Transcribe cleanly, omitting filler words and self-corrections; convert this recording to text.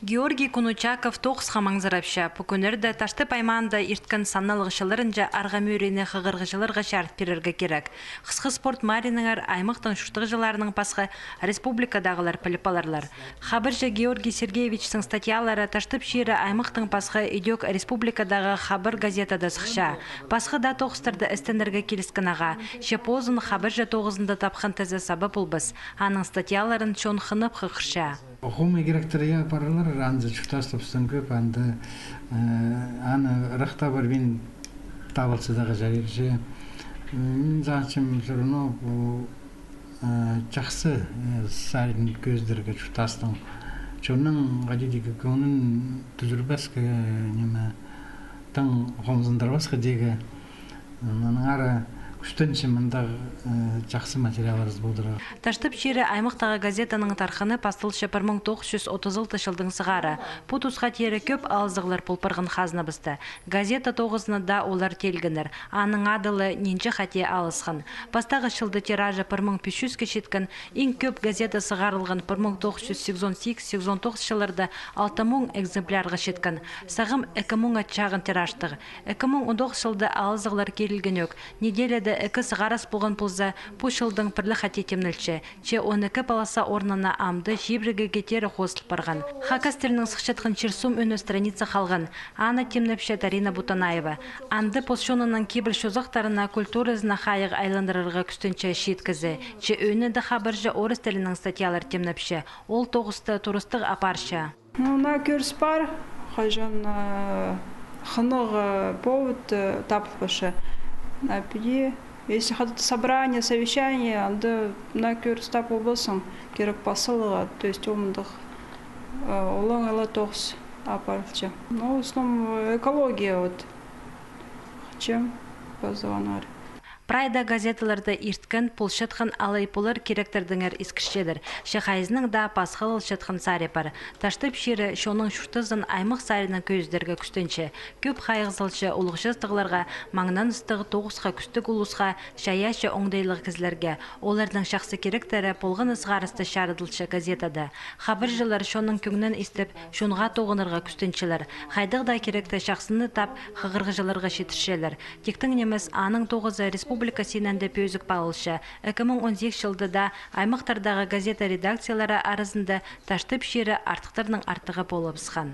Георгий Кунучаков тоғыз хамаңзырапша. Пүкөнерді ташты пайманда ирткан санналығышыларынжа арға мөрені қығырғышыларға шарт перерге керек. Қысқы спорт мариныңар аймақтың шуштығы жыларының пасқы республикадағылар піліпаларлар. Хабыржа Георгий Сергеевичтің статьялары таштып шері аймақтың пасқы идек республикадағы хабыр газетада сықша. Пасқы да тоғыстарды істендерге келіскен аға. Шепозын хабыржа тоғызында тапқан тізі сабы бұлбыз. Аның статьяларын чон хынып қықырша. Оқуымы керектерге паралар, анзы чуктастыпстың көп, аны рақта бар бен табылсыдағы жарерже. Мен заңчым жүріно жақсы сәрін көздерге чуктастың. Чонның ғадидегі көңін түзірбәскі неме таң қомзындарбасқы деге. Оның ары күштінші мында жақсы материаларыз болдыра. Таштып шері аймақтағы газетаның тарханы пастылшы 1930 жылдың сығары. Путусқа тері көп алызығылар пұлпырғын қазына бісті. Газета тоғызына да олар телгінір. Аның адылы ненчі қате алысқын. Пастағы шылды тиражы 1500 кешеткін, ең көп газета сығарылған 1988-89 жылырды 6000 экземплярға шеткін. Сағым 2000 чағын тираштығы. 2019 жылды алызығылар керілген өк. Неделеді экі сығарас болған пұлза пұшылдың пірлі қате темнілші. Че 12 баласа орнына амды жибрігі кетері қосылып барған. Хакастерінің сықшатқын черсум өні страница қалған. Ана темніпші Тарина Бутанаева. Анды посшонының кейбір шозақтарына культурызына қайық айландырырға күстінші шеткізі. Че өні де хабыржы орыс тілінің статьялар темніпші. Ол тоғысты туристық апаршы. На көріс бар, қажан хынығы повод тапылпышы. Если хотят собрание, совещание, анда на көрстап болбосың керек посылыға, то есть омындық олың ала тоғыз апарылчы. Но в основном экология вот чем позвонар. Прайда газеталарды ирткен пұлшытқын алайпулар керектердіңер искішедір. Шықайызның да пасқыл ұлшытқын сары бар. Таштып шері шоның шүштізін аймық сарының көздерге күстінші. Көп қайғызылшы ұлықшыздығыларға, маңнан ұстығы тоғысқа күстік ұлысқа, шаяшы оңдайлық кізлерге. Олардың шақсы керектері полғын ысғарысты шарыдылшы газетады. Хабыр жылар шоның күңнен істіп, шонға тоғынырға күстіншілер. Қайдығда керекті шақсыны тап, қығырғы жыларға шетішелер. Тектің немес аның тоғызы республика сененде пөзік балылшы. 2018 жылдыда аймақтардағы газета редакциялары арызында таштып шері артықтарының артығы болып сқан.